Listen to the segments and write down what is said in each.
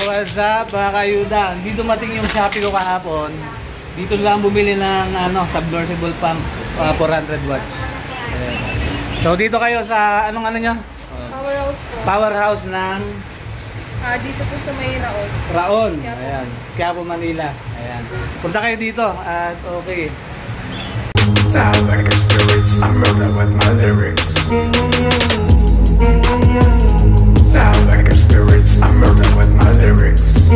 What's up mga kayuda? Hindi dumating yung Shopee ko kahapon. Dito lang bumili ng submersible pump 400 watts. Ayan. So dito kayo sa anong nyo? Powerhouse po. Powerhouse ng dito po sa may Raon. Raon. Ayan. Quiapo, Manila. Ayan. Punta kayo dito at okay. Sound like a spirits, I'm rolling with my lyrics. Sound like a spirits, I'm rolling with my lyrics.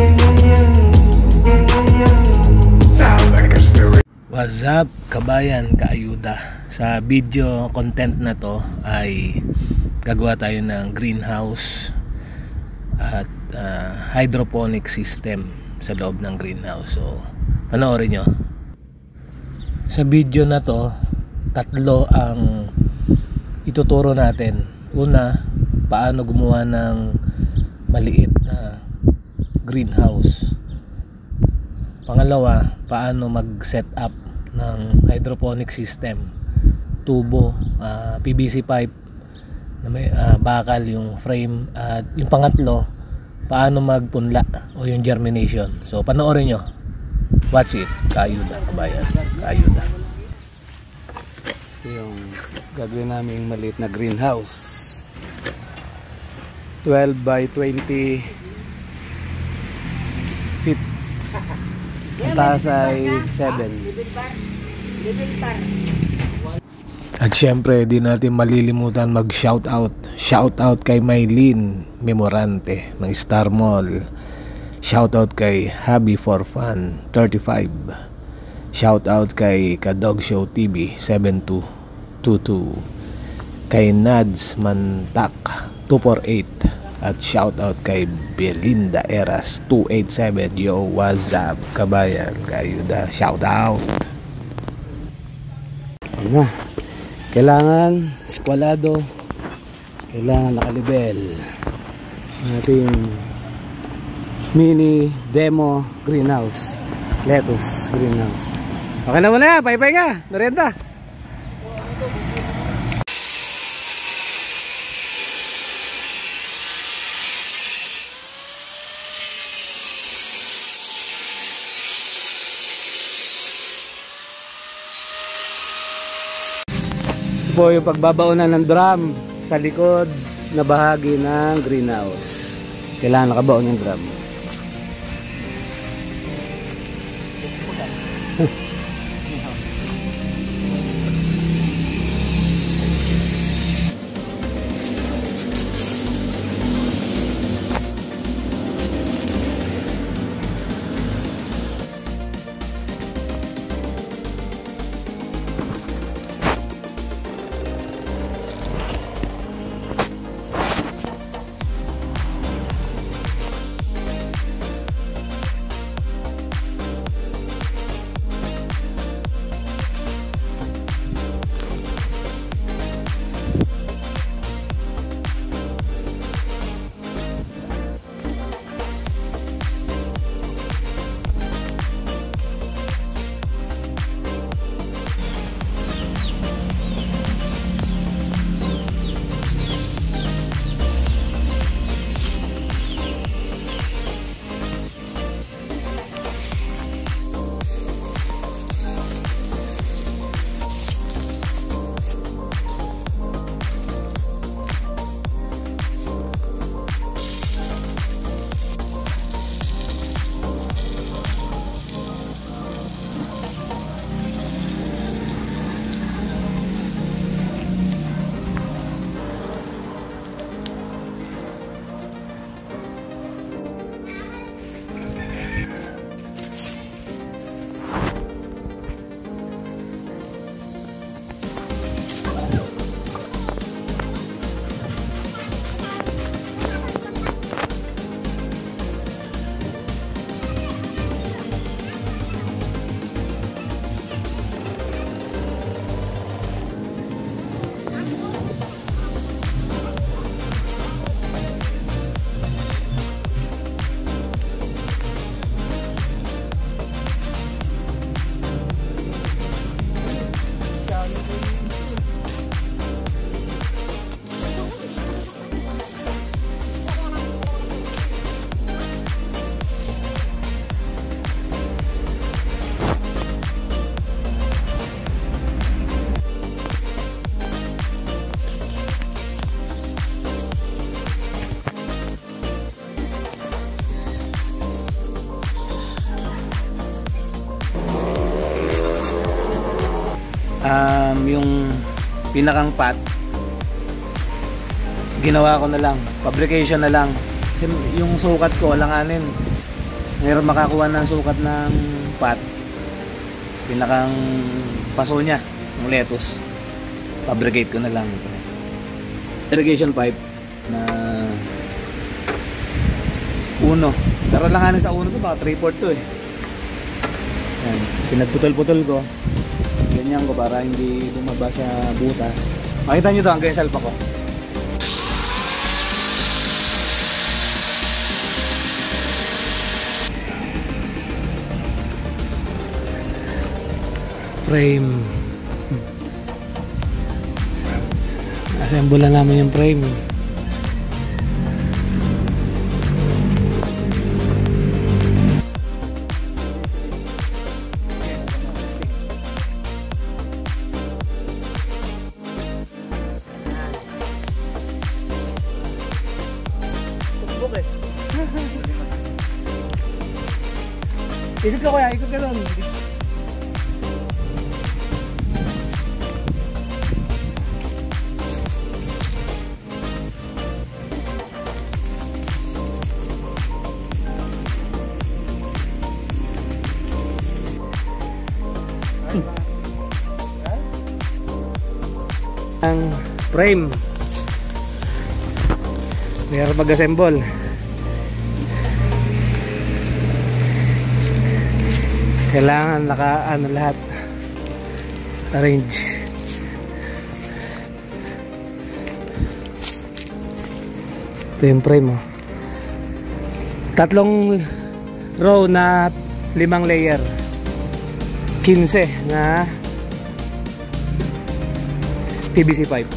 Sound like a spirit. What's up kabayan, kaayuda. Sa video content na to ay gagawa tayo ng greenhouse at hydroponic system sa loob ng greenhouse. So panoorin nyo. Sa video na to, tatlo ang ituturo natin. Una, paano gumawa ng maliit na greenhouse. Pangalawa, paano mag-set up ng hydroponic system. Tubo, PVC pipe na may bakal yung frame. At yung pangatlo, paano magpunla o yung germination. So panoorin nyo. Watch it, kaayuda kabayan, kaayuda. Yung gagawin namin yung maliit na greenhouse. 12 by 20 feet. Ang taas ay 7. At syempre, di natin malilimutan mag-shoutout. Shoutout kay Maylene Memorante ng Star Mall. Shoutout kay Happy for Fun 35. Shoutout kay Kadog Show TV 7222. Kay Nads Mantak 248. At shoutout kay Belinda Eras 287. Yo, what's up kabayan, kaayuda. Shoutout. Ano? Kailangan skwalado. Kailangan nakalibel. Ating mini demo greenhouse. Lettuce greenhouse. Okay na muna, bye-bye ka. Merienda. Ito po yung pagbabaunan ng drum sa likod na bahagi ng greenhouse. Kailangan nakabaon yung drum. yung pinakang pat, ginawa ko na lang, fabrication na lang. Kasi yung sukat ko, alanganin. Meron makakuha ng sukat ng pat, pinakang paso niya, yung lettuce. Fabricate ko na lang. Irrigation pipe na uno. Pero alanganin sa uno to, baka 3/4 to eh. Yan. Pinagputol-putol ko. Ganyan ko para hindi bumaba sa butas. Makita nyo to hanggang salpa ko. Frame. Assemble na namin yung frame. Ikot ka kuya, ikot ka doon. Ang frame. Mayroon mag-assemble. Kailangan lahat arrange. Ito yung frame, oh. 3 row na 5 layer, 15 na PVC pipe.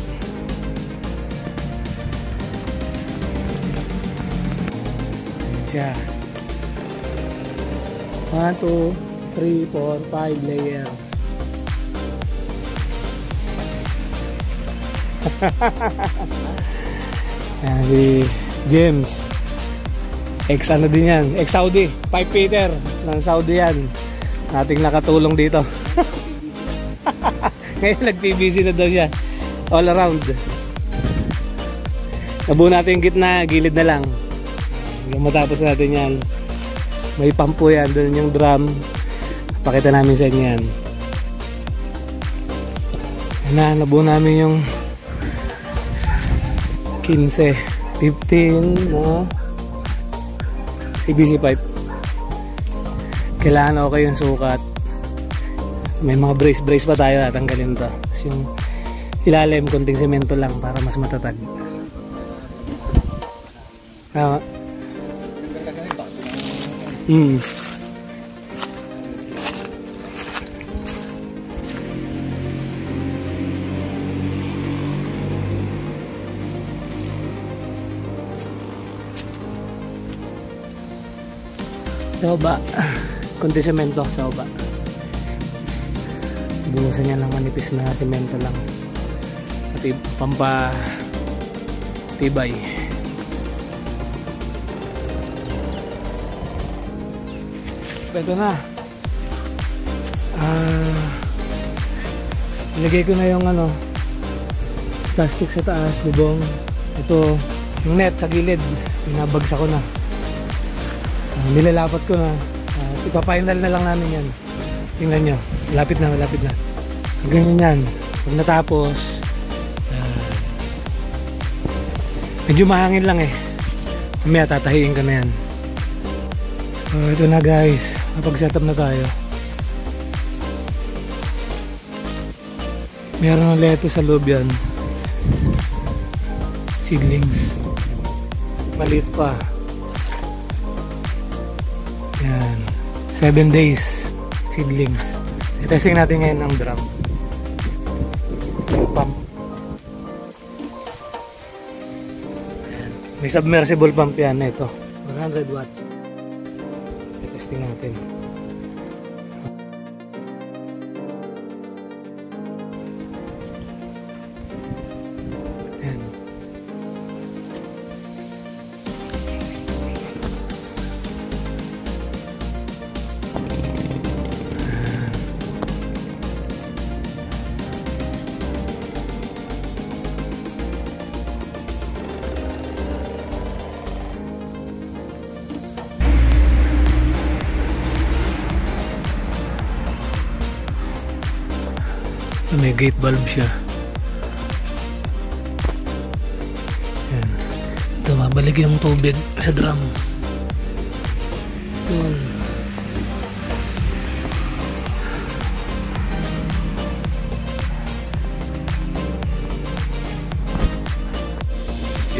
Siya 1, 2, 3, 4, 5 layer. Yan si James, ex ano din yan, ex Saudi, pipe fitter ng Saudi yan, ating nakatulong dito. Ngayon nag PVC na daw siya all around. Nabuo natin yung gitna, gilid na lang. Hanggang matapos natin yan. May pump po yan, doon yung drum. Pakita namin sa inyo yan. Yan na, nabuo namin yung 15, 15 na PVC pipe. Kailangan okay yung sukat. May mga brace pa tayo, tatanggalin to. Tapos yung ilalim, konting semento lang para mas matatag. Tama. Sa baba, konti semento sa baba. Bunusan niya lang manipis na semento lang. At tibay. Ito na. Ilagay ko na yung plastic sa taas, bubong. Ito, yung net sa gilid, pinabagsak ko na. Nilalapat ko na. Ipa-final na lang namin yan. Tingnan nyo, malapit na. Ganyan yan. Pag natapos, medyo mahangin lang eh. Mamaya tatahiin ka na yan. So ito na guys, napag-setup na tayo. Meron ng lettuce sa loob yan. Seedlings. Maliit pa. Yan. 7 days seedlings. I-testing natin ngayon ang drum. Pump. May submersible pump yan. Ito. 100 watts. I-testing natin. Yan. May gate valve siya. Yan. Ito, mabalik yung tubig sa drum. Yun.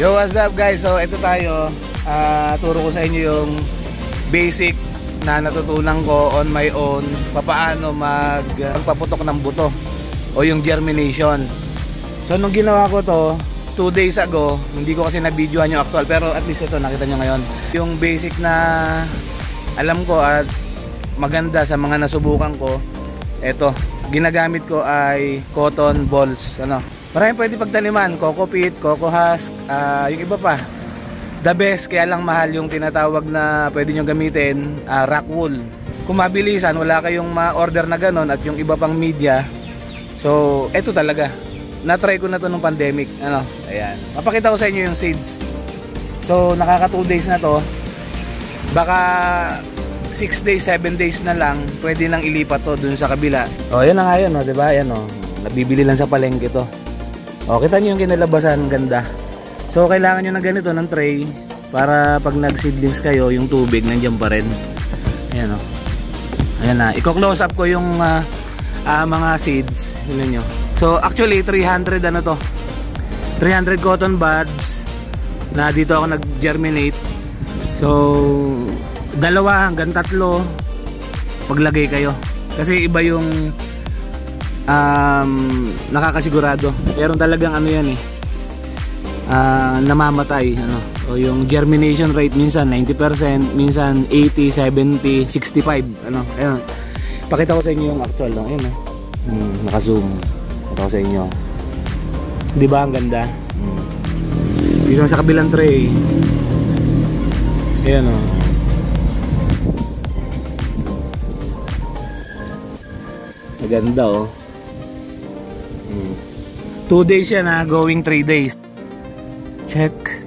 Yo, what's up guys? So ito tayo, turo ko sa inyo yung basic na natutunan ko on my own, papaano magpaputok ng buto o yung germination. So nung ginawa ko to 2 days ago, hindi ko kasi na-videoan yung actual, pero at least ito nakita nyo ngayon. Yung basic na alam ko at maganda sa mga nasubukan ko, ito ginagamit ko ay cotton balls. Maraming pwede pagtaniman, coco peat, coco husk, yung iba pa. The best, kaya lang mahal yung tinatawag na pwede nyo gamitin, rock wool. Kung mabilisan, wala kayong ma-order na ganon at yung iba pang media. So, eto talaga. Na-try ko na to nung pandemic. Ayan. Mapakita ko sa inyo yung seeds. So, nakaka 2 days na to. Baka 6 days, 7 days na lang, pwede nang ilipat to dun sa kabila. O, yan na nga yun, diba? Ayan, nabibili lang sa palengke to. O, kita nyo yung kinalabasan, ganda. So kailangan nyo ng ganito, ng tray, para pag nag-seedlings kayo, yung tubig nandiyan pa rin. Ayan o. Ayan na. I-close up ko yung mga seeds. Yun nyo. So actually 300 to. 300 cotton buds na dito ako nag-germinate. So 2 hanggang 3 paglagay kayo. Kasi iba yung nakakasigurado. Pero talagang yan namamatay o yung germination rate minsan 90%, minsan 80, 70, 65 ayun. Pakita ko sa inyo yung actual lang. Ayun naka-zoom. Pakita ko sa inyo. 'Di ba ang ganda? Dito sa kabilang tray. Ayun maganda 2 days yan going 3 days. Check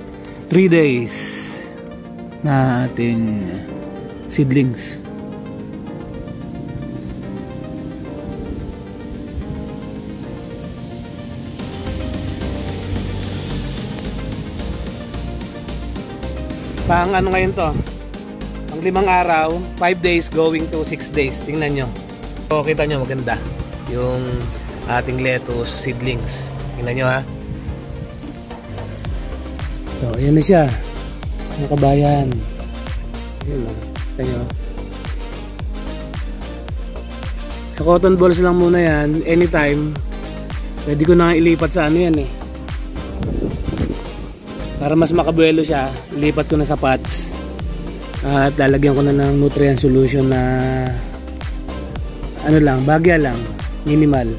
3 days na ating seedlings. Pang ngayon to? Pang 5 araw, 5 days going to 6 days. Tingnan nyo. So, kita nyo maganda yung ating lettuce seedlings. Tingnan nyo ha. So, ayan na siya. Mga kabayan. Ayan o. Ayan o. Sa cotton balls lang muna yan. Anytime. Pwede ko na ilipat sa yan para mas makabuelo siya. Ilipat ko na sa pots. At lalagyan ko na ng nutrient solution na bagya lang. Minimal.